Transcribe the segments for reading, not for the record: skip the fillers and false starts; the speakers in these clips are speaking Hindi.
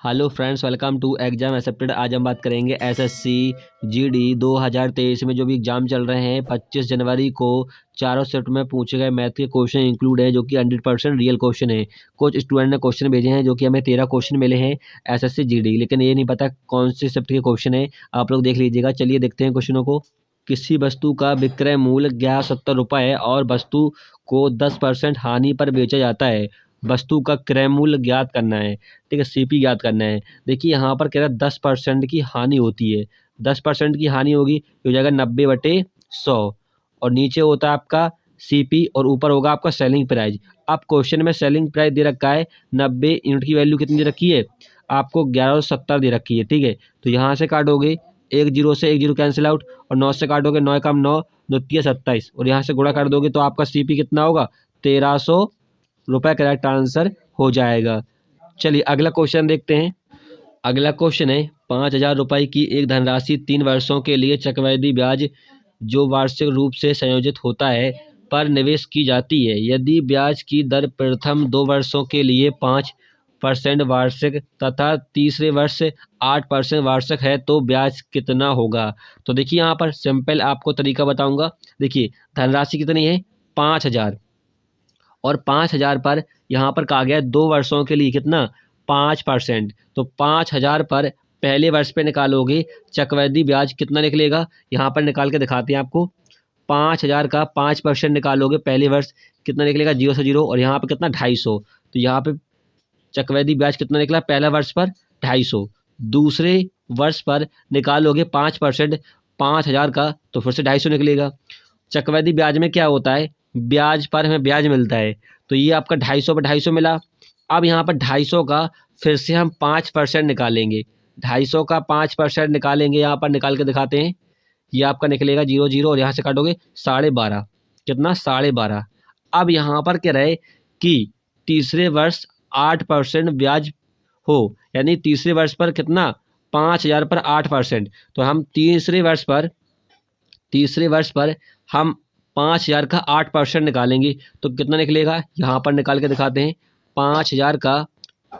Hello friends, welcome to exam accepted. आज हम बात करेंगे एसएससी जीडी 2023 में जो भी एग्जाम चल रहे हैं। 25 जनवरी को चारों सेट में पूछे गए मैथ के क्वेश्चन इंक्लूड है, जो कि 100% रियल क्वेश्चन है। कुछ स्टूडेंट ने क्वेश्चन भेजे हैं, जो कि हमें 13 क्वेश्चन मिले हैं एसएससी जीडी, लेकिन ये नहीं पता कौन से सेट के क्वेश्चन है। आप लोग देख लीजिएगा। चलिए देखते हैं क्वेश्चनों को। किसी वस्तु का विक्रय मूल्य 1170 है और वस्तु को 10% हानि पर बेचा जाता है। वस्तु का क्रय मूल्य ज्ञात करना है। ठीक है, सीपी ज्ञात करना है। देखिए यहाँ पर कह रहा है 10% की हानि होती है। 10% की हानि होगी हो जाएगा 90/100, और नीचे होता है आपका सीपी और ऊपर होगा आपका सेलिंग प्राइस। अब क्वेश्चन में सेलिंग प्राइस दे रखा है 90, यूनिट की वैल्यू कितनी दे रखी है आपको 1170 दे रखी है। ठीक है, तो यहाँ से काटोगे 1 0 से 1 0 कैंसिल आउट, और 9 से काटोगे 9 कम 9 9 27, और यहाँ से गुणा कर दोगे तो आपका सीपी कितना होगा 1300 रुपये। करेक्ट आंसर हो जाएगा। चलिए अगला क्वेश्चन देखते हैं। अगला क्वेश्चन है 5000 रुपये की एक धनराशि 3 वर्षों के लिए चक्रवृद्धि ब्याज जो वार्षिक रूप से संयोजित होता है पर निवेश की जाती है। यदि ब्याज की दर प्रथम 2 वर्षों के लिए 5% वार्षिक तथा तीसरे वर्ष 8% वार्षिक है तो ब्याज कितना होगा। तो देखिए यहाँ पर सिंपल आपको तरीका बताऊंगा। देखिए धनराशि कितनी है 5000, और 5000 पर यहाँ पर कहा गया 2 वर्षों के लिए कितना 5%। तो 5000 पर पहले वर्ष पे निकालोगे चक्रवृद्धि ब्याज कितना निकलेगा, यहाँ पर निकाल के दिखाते हैं आपको। 5000 का 5% निकालोगे पहले वर्ष कितना निकलेगा 0 से 0, और यहाँ पर कितना 250। तो यहाँ पे चक्रवृद्धि ब्याज कितना निकला पहला वर्ष पर 250। दूसरे वर्ष पर निकालोगे 5% 5000 का, तो फिर से 250 निकलेगा। चक्रवृद्धि ब्याज में क्या होता है, ब्याज पर हमें ब्याज मिलता है। तो ये आपका 250 पर 250 मिला। अब यहाँ पर 250 का फिर से हम 5% निकालेंगे। 250 का 5% निकालेंगे, यहाँ पर निकाल के दिखाते हैं। ये आपका निकलेगा 0 0, और यहाँ से काटोगे 12.5, कितना 12.5। अब यहाँ पर क्या रहे कि तीसरे वर्ष 8% ब्याज हो, यानी तीसरे वर्ष पर कितना 5000 पर 8%। तो हम तीसरे वर्ष पर हम 5000 का 8% निकालेंगे तो कितना निकलेगा, यहाँ पर निकाल के दिखाते हैं। 5000 का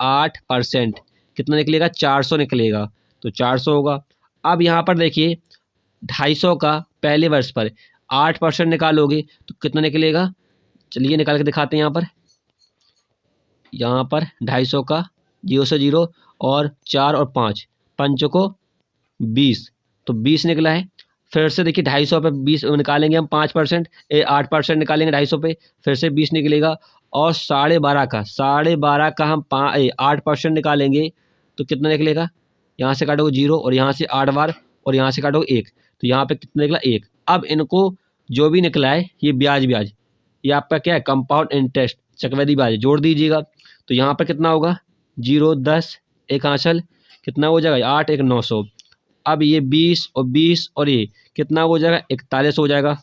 8% कितना निकलेगा 400 निकलेगा, तो 400 होगा। अब यहाँ पर देखिए 250 का पहले वर्ष पर 8% निकालोगे तो कितना निकलेगा, चलिए निकाल के दिखाते हैं। यहाँ पर 250 का 0 से 0, और 4 और 5 पंचों को 20, तो 20 निकला है। फिर से देखिए 250 पे 20 निकालेंगे हम 5%, 8% निकालेंगे 250 पे, फिर से 20 निकलेगा। और 12.5 का हम 8% निकालेंगे तो कितना निकलेगा, यहाँ से काटोगे 0, और यहाँ से 8 बार, और यहाँ से काटोगे 1, तो यहाँ पे कितना निकला 1। अब इनको जो भी निकला है ये ब्याज ये आपका क्या है कंपाउंड इंटरेस्ट चक्रवृद्धि ब्याज जोड़ दीजिएगा। तो यहाँ पर कितना होगा 0 10 1 आंचल, कितना हो जाएगा 8 1 900। अब ये 20 और 20 और ये कितना हो जाएगा 41 हो जाएगा,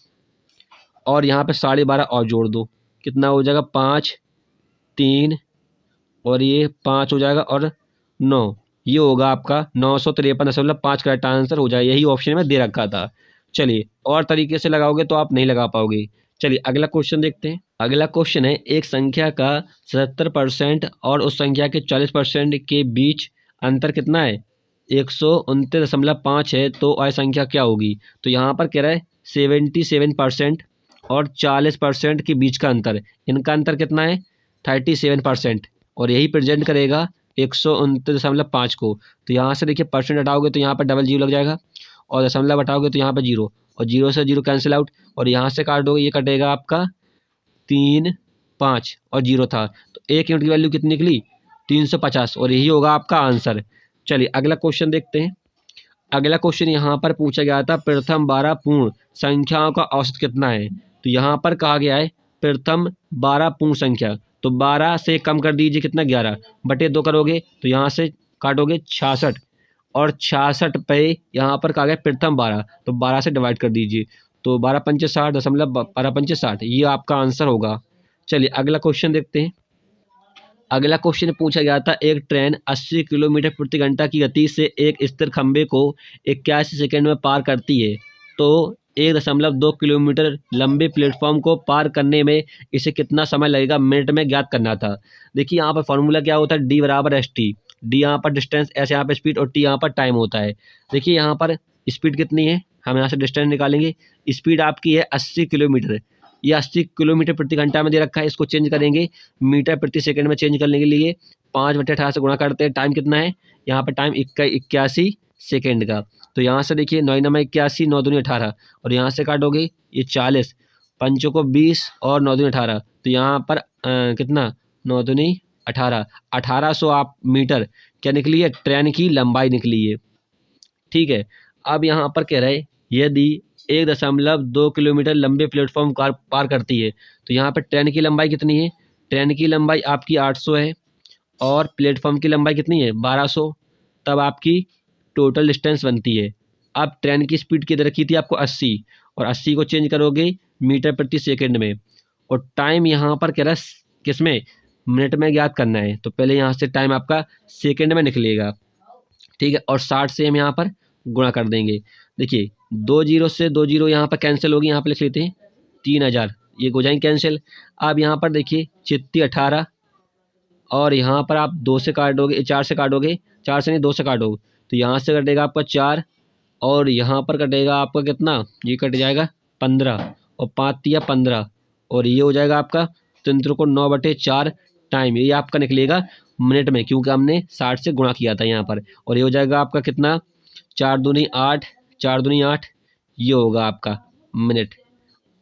और यहाँ पे 12.5 और जोड़ दो, कितना हो जाएगा 5 3, और ये 5 हो जाएगा, और 9, ये होगा आपका 953.5। करेक्ट आंसर हो जाएगा, यही ऑप्शन में दे रखा था। चलिए और तरीके से लगाओगे तो आप नहीं लगा पाओगे। चलिए अगला क्वेश्चन देखते हैं। अगला क्वेश्चन है एक संख्या का 77% और उस संख्या के 40% के बीच अंतर कितना है 129.5 है, तो वह संख्या क्या होगी। तो यहाँ पर कह रहा है 77% और 40% के बीच का अंतर, इनका अंतर कितना है 37%, और यही प्रेजेंट करेगा 129.5 को। तो यहाँ से देखिए परसेंट हटाओगे तो यहाँ पर डबल 0 लग जाएगा, और दशमलव हटाओगे तो यहाँ पर 0, और 0 से 0 कैंसिल आउट, और यहाँ से काटोगे ये कटेगा आपका 3 5, और 0 था, तो 1 यूनिट की वैल्यू कितनी निकली 350, और यही होगा आपका आंसर। चलिए अगला क्वेश्चन देखते हैं। अगला क्वेश्चन यहाँ पर पूछा गया था प्रथम 12 पूर्ण संख्याओं का औसत कितना है। तो यहाँ पर कहा गया है प्रथम 12 पूर्ण संख्या, तो 12 से कम कर दीजिए कितना 11 बटे 2 करोगे तो यहाँ से काटोगे 66, और 66 पे यहाँ पर कहा गया प्रथम 12, तो 12 से डिवाइड कर दीजिए, तो 12 पंचे 60 दशमलव 12 पंचे 60, ये आपका आंसर होगा। चलिए अगला क्वेश्चन देखते हैं। अगला क्वेश्चन पूछा गया था एक ट्रेन 80 किलोमीटर प्रति घंटा की गति से एक स्थिर खंभे को 81 सेकंड में पार करती है, तो 1.2 किलोमीटर लंबे प्लेटफॉर्म को पार करने में इसे कितना समय लगेगा मिनट में ज्ञात करना था। देखिए यहाँ पर फॉर्मूला क्या होता है, D = ST। डी यहाँ पर डिस्टेंस, एस यहाँ पर स्पीड और टी यहाँ पर टाइम होता है। देखिए यहाँ पर स्पीड कितनी है, हम यहाँ से डिस्टेंस निकालेंगे। स्पीड आपकी है 80 किलोमीटर, ये 80 किलोमीटर प्रति घंटा में दे रखा है। इसको चेंज करेंगे मीटर प्रति सेकंड में चेंज करने के लिए 5/18 से गुणा करते हैं। टाइम कितना है यहाँ पर, टाइम 81 सेकेंड का। तो यहाँ से देखिए 9 × 81, 9 दूनी 18 और यहाँ से काटोगे ये 40, 5 को 20 और 9 दूनी 18, तो यहाँ पर कितना 9 दूनी 18, 1800 आप मीटर क्या निकली है, ट्रेन की लंबाई निकली है। ठीक है, अब यहाँ पर कह रहे यदि 1.2 किलोमीटर लंबे प्लेटफॉर्म कार पार करती है तो यहाँ पर ट्रेन की लंबाई कितनी है, ट्रेन की लंबाई आपकी 800 है और प्लेटफॉर्म की लंबाई कितनी है 1200, तब आपकी टोटल डिस्टेंस बनती है। अब ट्रेन की स्पीड किधर रखी थी आपको 80 और 80 को चेंज करोगे मीटर प्रति सेकंड में और टाइम यहाँ पर कह रहा है किस में, मिनट में ज्ञात करना है। तो पहले यहाँ से टाइम आपका सेकंड में निकलेगा। ठीक है, और 60 से हम यहाँ पर गुणा कर देंगे। देखिए 2 जीरो से 2 जीरो यहाँ पर कैंसिल होगी, यहाँ पर लिख लेते हैं 3000, ये हो जाएंगे कैंसिल। अब यहाँ पर देखिए 18 और यहाँ पर आप 2 से काटोगे, 4 से काटोगे, 4 से नहीं 2 से काटोगे तो यहाँ से कटेगा आपका 4 और यहाँ पर कटेगा आपका कितना, ये कट जाएगा 15 और 5 या 15 और ये हो जाएगा आपका तंत्र को 9/4 टाइम, ये आपका निकलेगा मिनट में क्योंकि हमने 60 से गुणा किया था यहाँ पर। और ये हो जाएगा आपका कितना 4 दूनी 8, 4 दूनी 8, ये होगा आपका मिनट।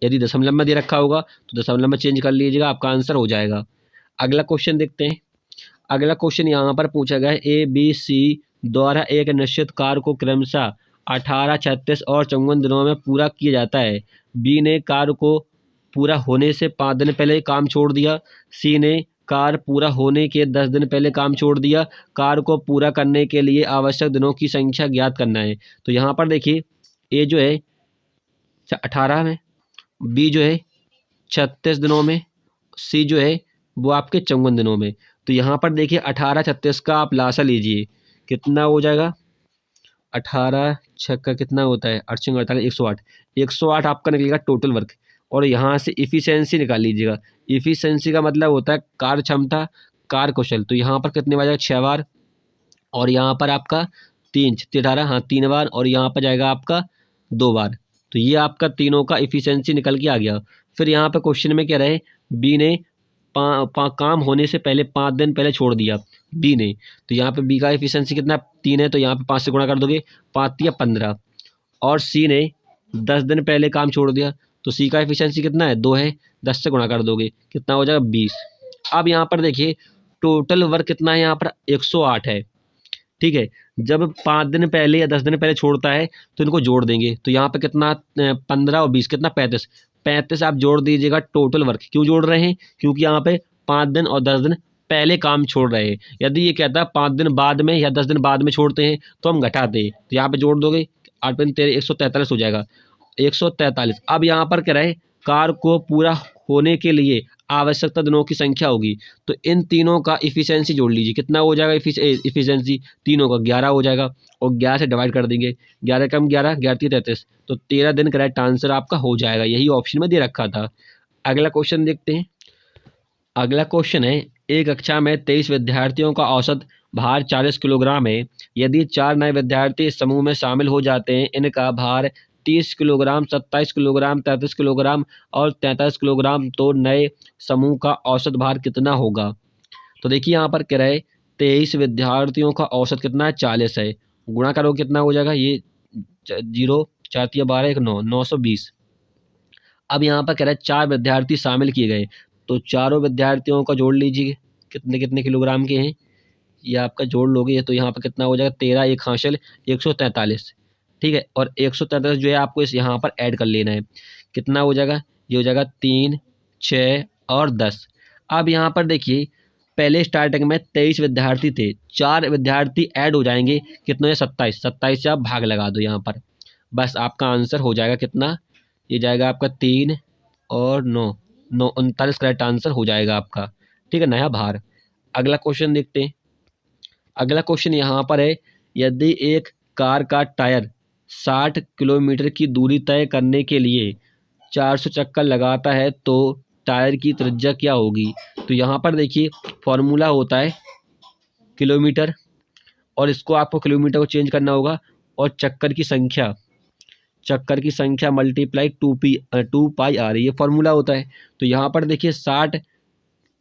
यदि दशमलव में दे रखा होगा तो दशमलव में चेंज कर लीजिएगा, आपका आंसर हो जाएगा। अगला क्वेश्चन देखते हैं। अगला क्वेश्चन यहाँ पर पूछा गया है ABC द्वारा एक निश्चित कार्य को क्रमशः 18, 36 और 54 दिनों में पूरा किया जाता है। बी ने कार्य को पूरा होने से 5 दिन पहले काम छोड़ दिया। सी ने कार्य पूरा होने के 10 दिन पहले काम छोड़ दिया। कार्य को पूरा करने के लिए आवश्यक दिनों की संख्या ज्ञात करना है। तो यहाँ पर देखिए ए जो है 18 में, बी जो है 36 दिनों में, सी जो है वो आपके 54 दिनों में। तो यहाँ पर देखिए 18, 36 का आप लासा लीजिए, कितना हो जाएगा 18 छक्का कितना होता है 8 48, 108, 108 आपका निकलेगा टोटल वर्क। और यहाँ से इफ़िशेंसी निकाल लीजिएगा। इफ़िशेंसी का मतलब होता है कार्य क्षमता, कार्य कुशल। तो यहाँ पर कितने बार जाएगा 6 बार और यहाँ पर आपका 3 6 18, हाँ 3 बार और यहाँ पर जाएगा आपका 2 बार। तो ये आपका तीनों का इफ़िशेंसी निकल के आ गया। फिर यहाँ पर क्वेश्चन में क्या रहे, बी ने काम होने से पहले 5 दिन पहले छोड़ दिया बी ने। तो यहाँ पे बी का एफिशिएंसी कितना 3 है, तो यहाँ पे 5 से गुणा कर दोगे 5 या 15। और सी ने 10 दिन पहले काम छोड़ दिया तो सी का एफिशिएंसी कितना है 2 है, 10 से गुणा कर दोगे कितना हो जाएगा 20। अब यहाँ पर देखिए टोटल वर्क कितना है यहाँ पर 108 है। ठीक है, जब 5 दिन पहले या 10 दिन पहले छोड़ता है तो इनको जोड़ देंगे। तो यहाँ पे कितना 15 और 20 कितना 35 आप जोड़ दीजिएगा टोटल वर्क। क्यों जोड़ रहे हैं, क्योंकि यहाँ पे 5 दिन और 10 दिन पहले काम छोड़ रहे हैं। यदि ये कहता है 5 दिन बाद में या 10 दिन बाद में छोड़ते हैं तो हम घटाते हैं। तो यहाँ पे जोड़ दोगे 8 × 13 143 हो जाएगा 143। अब यहाँ पर कह रहे कार्य को पूरा होने के लिए आवश्यकता दिनों की संख्या होगी। तो इन तीनों का इफिशिएंसी जोड़ लीजिए, कितना हो जाएगा इफिशिएंसी तीनों का 11 हो जाएगा और 11 से डिवाइड कर देंगे, 11 कम 11 11 33, तो 13 दिन करेक्ट आंसर आपका हो जाएगा। यही ऑप्शन में दे रखा था। अगला क्वेश्चन देखते हैं। अगला क्वेश्चन है, एक कक्षा में 23 विद्यार्थियों का औसत भार 40 किलोग्राम है। यदि 4 नए विद्यार्थी इस समूह में शामिल हो जाते हैं, इनका भार 30 किलोग्राम, 27 किलोग्राम, 33 किलोग्राम और 43 किलोग्राम, तो नए समूह का औसत भार कितना होगा। तो देखिए यहाँ पर कह रहे 23 विद्यार्थियों का औसत कितना है 40 है, गुणा करो कितना हो जाएगा, ये 0 4 × 12 1 9 920। अब यहाँ पर कह रहा है 4 विद्यार्थी शामिल किए गए, तो चारों विद्यार्थियों का जोड़ लीजिए कितने कितने किलोग्राम के हैं, ये आपका जोड़ लोगे तो यहाँ पर कितना हो जाएगा 13 1 हासिल 143। ठीक है, और 143 जो है आपको इस यहाँ पर ऐड कर लेना है, कितना हो जाएगा, ये हो जाएगा 3 6 और 10। अब यहाँ पर देखिए पहले स्टार्टिंग में 23 विद्यार्थी थे, 4 विद्यार्थी ऐड हो जाएंगे, कितने 27, 27 से आप भाग लगा दो यहाँ पर, बस आपका आंसर हो जाएगा कितना, ये जाएगा आपका 3 और 9 39 करेक्ट आंसर हो जाएगा आपका। ठीक है, नया भार। अगला क्वेश्चन देखते हैं। अगला क्वेश्चन यहाँ पर है, यदि एक कार का टायर 60 किलोमीटर की दूरी तय करने के लिए 400 चक्कर लगाता है तो टायर की त्रिज्या क्या होगी। तो यहाँ पर देखिए फॉर्मूला होता है किलोमीटर और इसको आपको किलोमीटर को चेंज करना होगा, और चक्कर की संख्या मल्टीप्लाई 2πr, ये फॉर्मूला होता है। तो यहाँ पर देखिए 60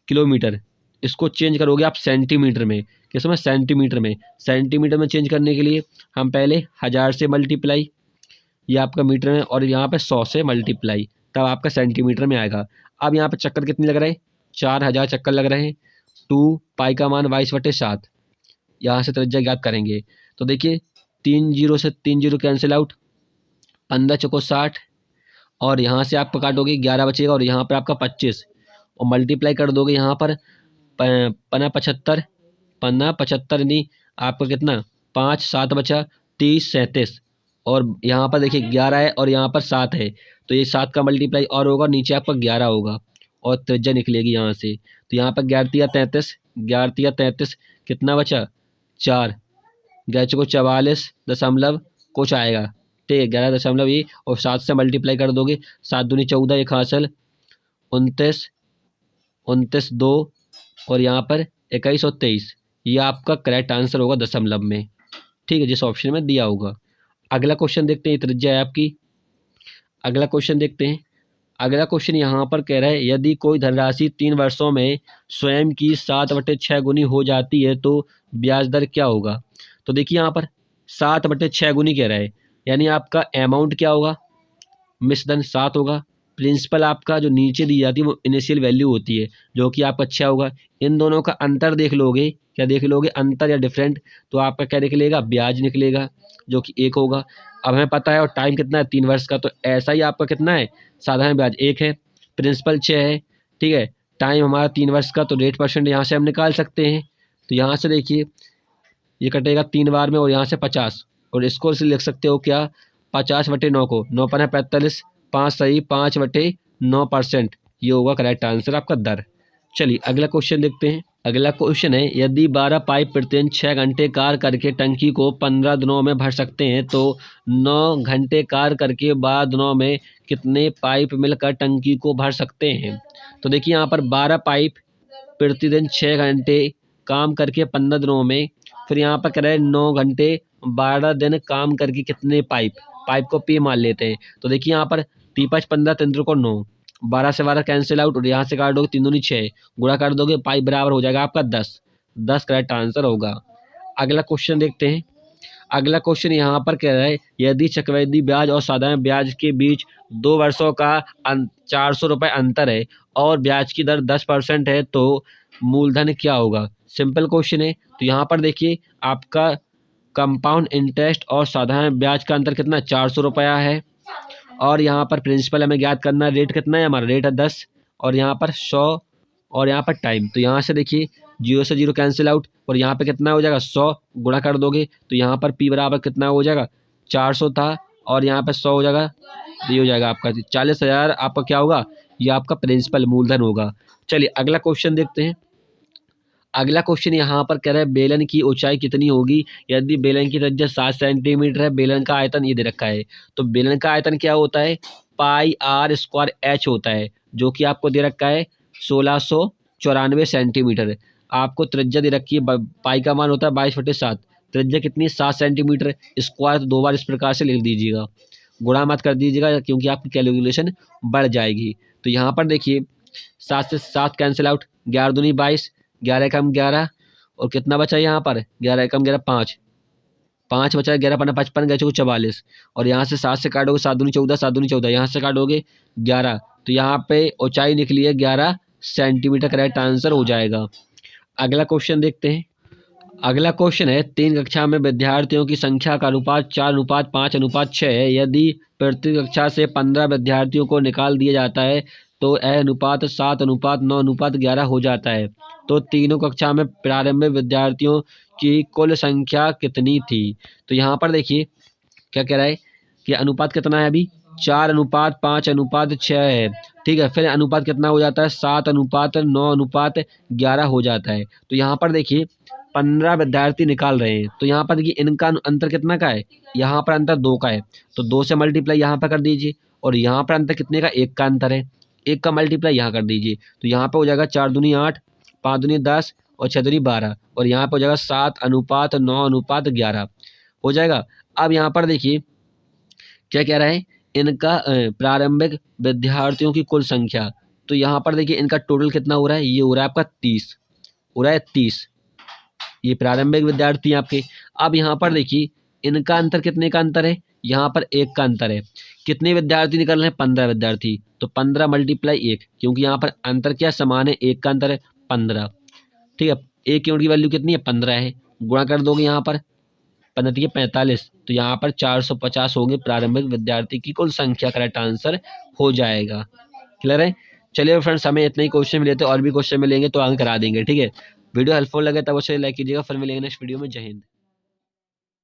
किलोमीटर, इसको चेंज करोगे आप सेंटीमीटर में, किसमें, सेंटीमीटर में। सेंटीमीटर में चेंज करने के लिए हम पहले 1000 से मल्टीप्लाई, ये आपका मीटर में, और यहाँ पे 100 से मल्टीप्लाई, तब आपका सेंटीमीटर में आएगा। अब यहाँ पे चक्कर कितनी लग रहे हैं, 4000 चक्कर लग रहे हैं। 2π का मान 22/7, यहाँ से त्रिज्या ज्ञात करेंगे। तो देखिए 3 0 से 3 0 कैंसिल आउट, 15 चौको 60, और यहाँ से आप काटोगे 11 बचेगा, और यहाँ पर आपका 25, और मल्टीप्लाई कर दोगे यहाँ पर 75, 75 नहीं, आपका कितना 5 7 बचा 30 37, और यहाँ पर देखिए 11 है और यहाँ पर 7 है, तो ये 7 का मल्टीप्लाई और होगा, नीचे आपका 11 होगा, और त्रिज्या निकलेगी यहाँ से। तो यहाँ पर 11 तिया 33, 11 तिया 33, कितना बचा 4, 11 को 44 दशमलव कुछ आएगा, ठीक है 11 दशमलव ये, और 7 से मल्टीप्लाई कर दोगे, 7 दूनी 14, एक हासिल 29, 29 2, और यहाँ पर 21 और 23, ये आपका करेक्ट आंसर होगा दशमलव में, ठीक है, जिस ऑप्शन में दिया होगा। अगला क्वेश्चन देखते हैं, त्रिज्या है आपकी। अगला क्वेश्चन देखते हैं। अगला क्वेश्चन यहाँ पर कह रहा है, यदि कोई धनराशि 3 वर्षों में स्वयं की 7/6 गुनी हो जाती है तो ब्याज दर क्या होगा। तो देखिए यहाँ पर 7/6 गुनी कह रहा है, यानी आपका अमाउंट क्या होगा, मिश्रधन 7 होगा, प्रिंसिपल आपका जो नीचे दी जाती है वो इनिशियल वैल्यू होती है, जो कि आपका 6 होगा। इन दोनों का अंतर देख लोगे, क्या देख लोगे, अंतर या डिफरेंट, तो आपका क्या निकलेगा, ब्याज निकलेगा, जो कि 1 होगा। अब हमें पता है और टाइम कितना है 3 वर्ष का, तो ऐसा ही आपका कितना है, साधारण ब्याज 1 है, प्रिंसिपल 6 है, ठीक है, टाइम हमारा 3 वर्ष का, तो रेट परसेंट यहाँ से हम निकाल सकते हैं। तो यहाँ से देखिए ये कटेगा 3 बार में, और यहाँ से 50, और इसको से लिख सकते हो क्या, 50/9 को 9 पर 45, 5 सही 5/9%, ये होगा करेक्ट आंसर आपका दर। चलिए अगला क्वेश्चन देखते हैं। अगला क्वेश्चन है, यदि 12 पाइप प्रतिदिन 6 घंटे कार्य करके टंकी को 15 दिनों में भर सकते हैं तो 9 घंटे कार्य करके 12 दिनों में कितने पाइप मिलकर टंकी को भर सकते हैं। तो देखिए यहाँ पर 12 पाइप प्रतिदिन 6 घंटे काम करके 15 दिनों में, फिर यहाँ पर कह रहे हैं 9 घंटे 12 दिन काम करके कितने पाइप को पी मान लेते हैं। तो देखिए यहाँ पर 3 5 15, 3 को 9, 12 से 12 कैंसिल आउट, और यहाँ से काट दोगे 3 दूनी 6, गुणा कर दोगे पाइप बराबर हो जाएगा आपका 10 करेक्ट आंसर होगा। अगला क्वेश्चन देखते हैं। अगला क्वेश्चन यहाँ पर कह रहा है, यदि चक्रवृद्धि ब्याज और साधारण ब्याज के बीच 2 वर्षों का 400 रुपये अंतर है और ब्याज की दर 10% है तो मूलधन क्या होगा। सिंपल क्वेश्चन है। तो यहाँ पर देखिए आपका कंपाउंड इंटरेस्ट और साधारण ब्याज का अंतर कितना, 400 रुपया है, और यहाँ पर प्रिंसिपल हमें ज्ञात करना, रेट कितना है, हमारा रेट है 10, और यहाँ पर 100, और यहाँ पर टाइम। तो यहाँ से देखिए 0 से 0 कैंसिल आउट, और यहाँ पे कितना हो जाएगा 100, गुणा कर दोगे तो यहाँ पर पी बराबर कितना हो जाएगा, 400 था, और यहाँ पे 100 हो जाएगा, ये हो जाएगा आपका 40,000, आपका क्या होगा, ये आपका प्रिंसिपल मूलधन होगा। चलिए अगला क्वेश्चन देखते हैं। अगला क्वेश्चन यहाँ पर कह रहा है, बेलन की ऊंचाई कितनी होगी यदि बेलन की त्रिज्या 7 सेंटीमीटर है, बेलन का आयतन ये दे रखा है। तो बेलन का आयतन क्या होता है, πr² होता है, जो कि आपको दे रखा है 1694 सेंटीमीटर। आपको त्रिज्या दे रखी है, पाई का मान होता है 22/7, त्रिज्या कितनी 7 सेंटीमीटर, स्क्वायर तो 2 बार इस प्रकार से लिख दीजिएगा, गुणा मत कर दीजिएगा क्योंकि आपकी कैलकुलेशन बढ़ जाएगी। तो यहाँ पर देखिए 7 से 7 कैंसिल आउट, 11 दूनी 22, 11 कम 11, और कितना बचा यहाँ पर, 11 कम 11 5 बचा, 11 पन्ना 55, 11 चौको 44, और यहाँ से 7 से काटोगे 7 दूनी 14, 7 दूनी 14, यहाँ से काटोगे 11, तो यहाँ पे ऊंचाई निकली है 11 सेंटीमीटर, करेक्ट आंसर हो जाएगा। अगला क्वेश्चन देखते हैं। अगला क्वेश्चन है, 3 कक्षा में विद्यार्थियों की संख्या का अनुपात 4:5:6 है, यदि प्रति कक्षा से 15 विद्यार्थियों को निकाल दिया जाता है तो यह अनुपात 7:9:11 हो जाता है। तो तीनों कक्षा में प्रारंभिक विद्यार्थियों की कुल संख्या कितनी थी। तो यहाँ पर देखिए क्या कह रहा है कि अनुपात कितना है, अभी 4:5:6 है, ठीक है, फिर अनुपात कितना हो जाता है, 7:9:11 हो जाता है। तो यहाँ पर देखिए 15 विद्यार्थी निकाल रहे हैं, तो यहाँ पर देखिए इनका अंतर कितना का है, यहाँ पर अंतर 2 का है, तो 2 से मल्टीप्लाई यहाँ पर कर दीजिए, और यहाँ पर अंतर कितने का, 1 का अंतर है, 1 का मल्टीप्लाई यहाँ कर दीजिए, तो यहाँ पर हो जाएगा 4 दूनी 8, 5 दूनी 10, और 6 दूनी 12 और यहाँ पर हो जाएगा 7:9:11 हो जाएगा। अब यहाँ पर देखिए क्या कह रहा है, इनका प्रारंभिक विद्यार्थियों की कुल संख्या। तो यहाँ पर देखिए इनका टोटल कितना हो रहा है, ये हो रहा है आपका 30, हो रहा है 30, ये प्रारंभिक विद्यार्थी हैं आपके। अब यहाँ पर देखिए इनका अंतर कितने का अंतर है, यहाँ पर 1 का अंतर है। कितने विद्यार्थी निकल रहे हैं, 15 विद्यार्थी। तो 15 मल्टीप्लाई 1, क्योंकि यहाँ पर अंतर क्या समान है, 1 का अंतर है 15। ठीक है, 1 यूनिट की वैल्यू कितनी है, 15 है। गुणा कर दोगे यहाँ पर 15 45, तो यहाँ पर 450 होंगे प्रारंभिक विद्यार्थी की कुल संख्या। करेक्ट आंसर हो जाएगा। क्लियर है। चलिए फ्रेंड्स, हमें इतने ही क्वेश्चन मिले थे, और भी क्वेश्चन मिलेंगे तो आगे करा देंगे। ठीक है, वीडियो हेल्पफुल लगे तब उसे लाइक कीजिएगा। फिर मिलेंगे नेक्स्ट वीडियो में। जय हिंद।